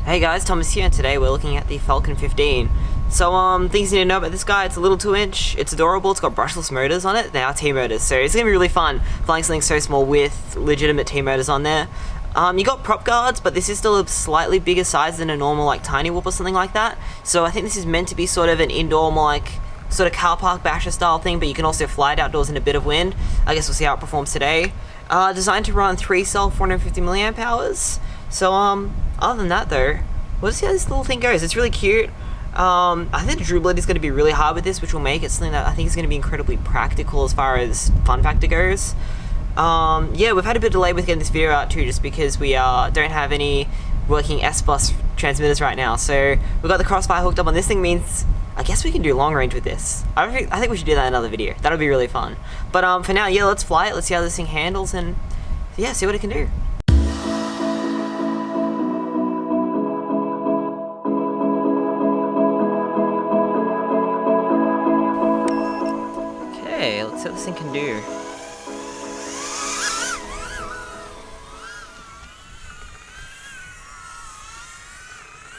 Hey guys, Thomas here, and today we're looking at the Falcon 15. So, things you need to know about this guy: it's a little 2-inch, it's adorable, it's got brushless motors on it, they are T-motors, so it's gonna be really fun flying something so small with legitimate T-motors on there. You got prop guards, but this is still a slightly bigger size than a normal, like, Tiny Whoop or something like that, so I think this is meant to be sort of an indoor, more like, sort of car park basher style thing, but you can also fly it outdoors in a bit of wind. I guess we'll see how it performs today. Designed to run 3-cell 450 milliamp hours. So, other than that though, we'll see how this little thing goes. It's really cute. I think the durability is going to be really hard with this, which will make it something that I think is going to be incredibly practical as far as fun factor goes. Yeah, we've had a bit of delay with getting this video out too, just because we don't have any working S-Bus transmitters right now. So we've got the Crossfire hooked up on this thing. Means I guess we can do long range with this. I think we should do that in another video. That'll be really fun. But for now, yeah, let's fly it. Let's see how this thing handles, and yeah, see what it can do. Okay, let's see what this thing can do.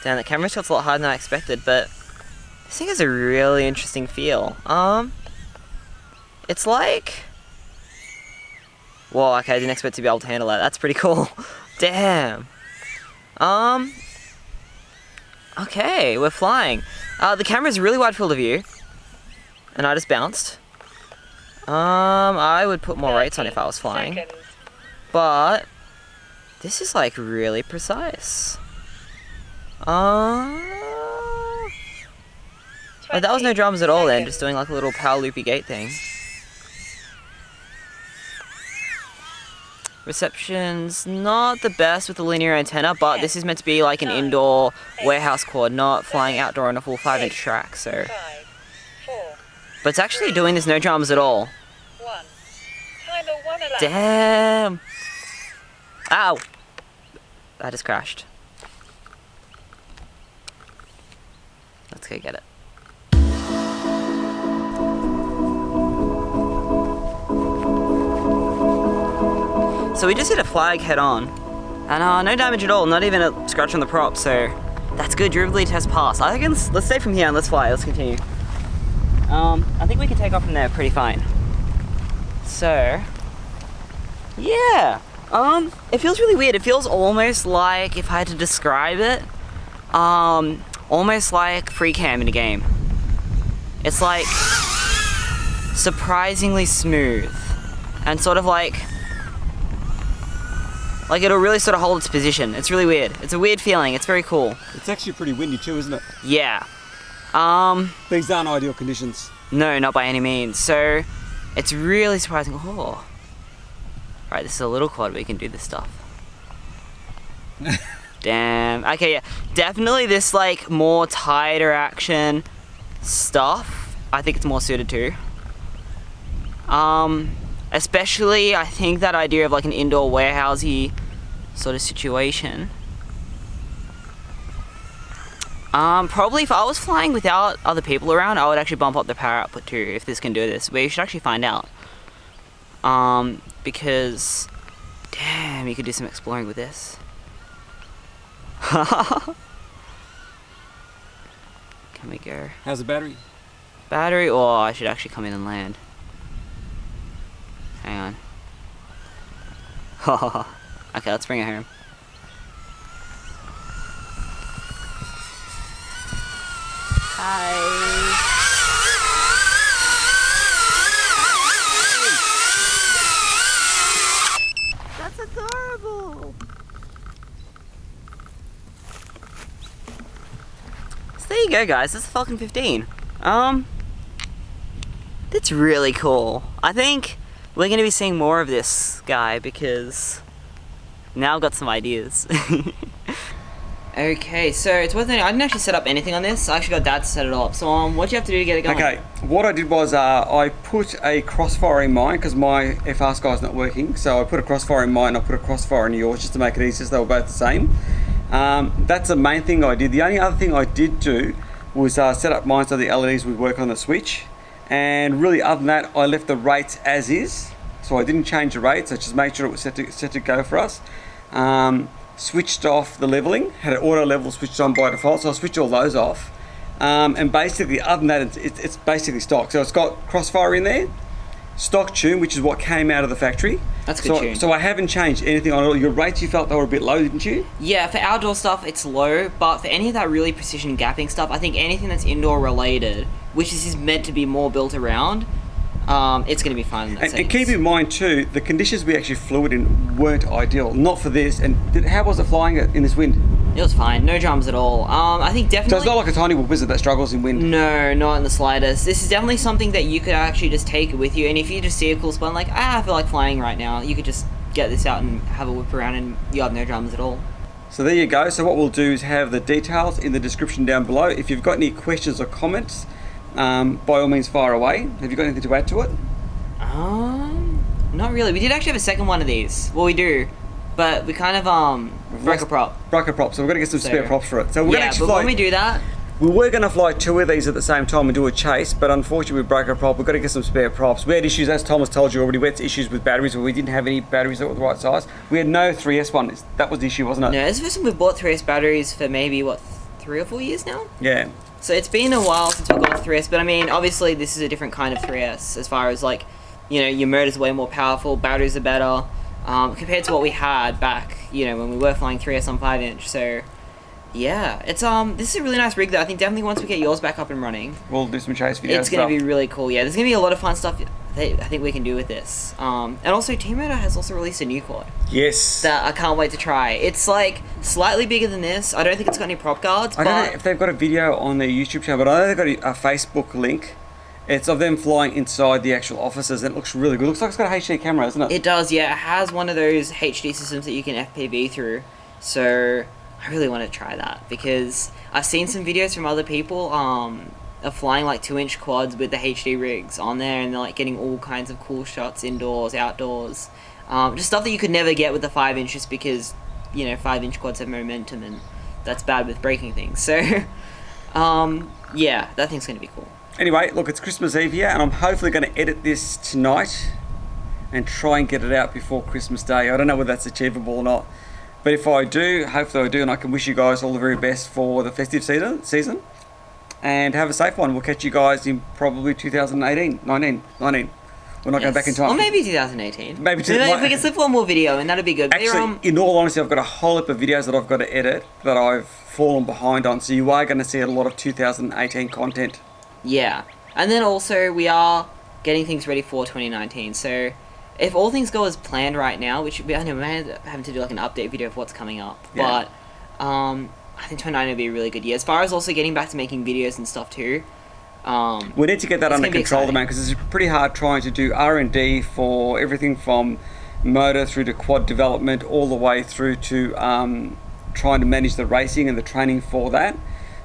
Damn, the camera shot's a lot harder than I expected, but this thing has a really interesting feel. It's like... Whoa, okay, I didn't expect to be able to handle that. That's pretty cool. Damn. Okay, we're flying. The camera's really wide field of view. And I just bounced. I would put more rates on if I was flying. But this is like really precise. Like, that was no drums at all then, just doing like a little power loopy gate thing. Reception's not the best with the linear antenna, but this is meant to be like an indoor warehouse quad, not flying outdoor on a full 5-inch track, so. But it's actually doing this no drums at all. Damn! Ow! I just crashed. Let's go get it. So we just hit a flag head on, and no damage at all, not even a scratch on the prop, so that's good. Durability test passed. I think let's stay from here and let's fly. Let's continue. I think we can take off from there pretty fine. So, yeah. It feels really weird. It feels almost like, if I had to describe it, almost like free cam in a game. It's like surprisingly smooth and sort of like it'll really sort of hold its position. It's really weird. It's a weird feeling. It's very cool. It's actually pretty windy too, isn't it? Yeah. These aren't ideal conditions. No, not by any means. So it's really surprising. Oh. Right, this is a little quad, but we can do this stuff. Damn. Okay, yeah. Definitely this like more tighter action stuff, I think it's more suited to. Especially I think that idea of like an indoor warehousey sort of situation. Probably if I was flying without other people around, I would actually bump up the power output too, if this can do this. We should actually find out. Because damn, you could do some exploring with this. Can we go? How's the battery? Battery? Oh, I should actually come in and land. Hang on. Okay, let's bring it home. Hi. That's adorable. So there you go, guys. That's the Falcon 15. That's really cool. I think we're going to be seeing more of this guy because now I've got some ideas. Okay, so it's worth noting, I didn't actually set up anything on this. I actually got Dad to set it all up. So what do you have to do to get it going? Okay, what I did was I put a crossfire in mine because my FR Sky's not working. So I put a crossfire in mine, I put a crossfire in yours just to make it easier so they were both the same. That's the main thing I did. The only other thing I did do was set up mine so the LEDs would work on the switch. And really, other than that, I left the rates as is. So I didn't change the rates, I just made sure it was set to go for us. switched off the leveling, had an auto level switched on by default, so I switched all those off. And basically, other than that, it's basically stock. So it's got Crossfire in there, stock tune, which is what came out of the factory. That's a good tune. So I haven't changed anything on it. Your rates, you felt they were a bit low, didn't you? Yeah, for outdoor stuff, it's low, but for any of that really precision gapping stuff, I think anything that's indoor related, which is meant to be more built around, it's going to be fine in that And keep in mind too, the conditions we actually flew it in weren't ideal. Not for this. And how was it flying in this wind? It was fine, no drums at all. I think definitely... So it's not like a tiny Whoop, is it, that struggles in wind? No, not in the slightest. This is definitely something that you could actually just take with you, and if you just see a cool spot, like, I feel like flying right now, you could just get this out and have a whip around and you have no drums at all. So there you go. So what we'll do is have the details in the description down below. If you've got any questions or comments, by all means fire away. Have you got anything to add to it? Not really. We did actually have a second one of these. Well, we do, but we kind of broke a prop. Broke a prop, so we're gonna get some spare props for it. So we're gonna actually but fly. when we do that, We were going to fly two of these at the same time and do a chase, but unfortunately we broke our prop. We've got to get some spare props. We had issues, as Thomas told you already, we had issues with batteries where we didn't have any batteries that were the right size. We had no 3S one. That was the issue, wasn't it? no, it's the first time we've bought 3S batteries for maybe, 3 or 4 years now? Yeah. So it's been a while since we've got 3S, but I mean, obviously this is a different kind of 3S as far as like, your motor's way more powerful, batteries are better, compared to what we had back, when we were flying 3S on 5-inch, so... Yeah, it's this is a really nice rig though. I think definitely once we get yours back up and running, we'll do some chase videos. it's gonna be really cool. Yeah, there's gonna be a lot of fun stuff that I think we can do with this. And also T-Motor has also released a new quad Yes. that I can't wait to try. It's like slightly bigger than this. I don't think it's got any prop guards. I don't know but if they've got a video on their YouTube channel, but I know they've got a Facebook link. It's of them flying inside the actual offices, and it looks really good. It looks like it's got a HD camera, isn't it? It does, yeah. It has one of those HD systems that you can FPV through. So I really want to try that because I've seen some videos from other people of flying like 2-inch quads with the HD rigs on there, and they're like getting all kinds of cool shots indoors, outdoors, just stuff that you could never get with the 5-inch just because 5-inch quads have momentum and that's bad with breaking things. So yeah, that thing's gonna be cool. Anyway, look, it's Christmas Eve here, and I'm hopefully going to edit this tonight and try and get it out before Christmas Day. I don't know whether that's achievable or not. But if I do, hopefully I do, and I can wish you guys all the very best for the festive season. And have a safe one. We'll catch you guys in probably 2018, 19. We're not going back in time. Or maybe 2018. Maybe if we can slip one more video, and that'd be good. Actually, in all honesty, I've got a whole heap of videos that I've got to edit that I've fallen behind on. So you are going to see a lot of 2018 content. Yeah. And then also, we are getting things ready for 2019. So if all things go as planned right now, which I know we're having to do like an update video of what's coming up, Yeah. but I think 2019 will be a really good year. As far as also getting back to making videos and stuff too. We need to get that under control, man, because it's pretty hard trying to do R&D for everything from motor through to quad development, all the way through to trying to manage the racing and the training for that.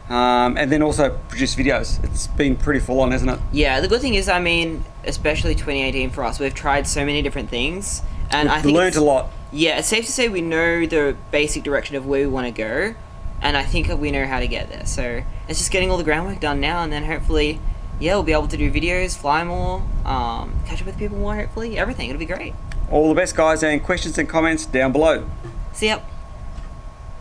And then also produce videos. It's been pretty full on, isn't it? Yeah, the good thing is, I mean, especially 2018 for us, we've tried so many different things, and I think learned a lot. Yeah, it's safe to say we know the basic direction of where we want to go, and I think we know how to get there. So it's just getting all the groundwork done now, and then hopefully, yeah, we'll be able to do videos, fly more, catch up with people more. Hopefully, everything. It'll be great. All the best, guys, and questions and comments down below. See ya.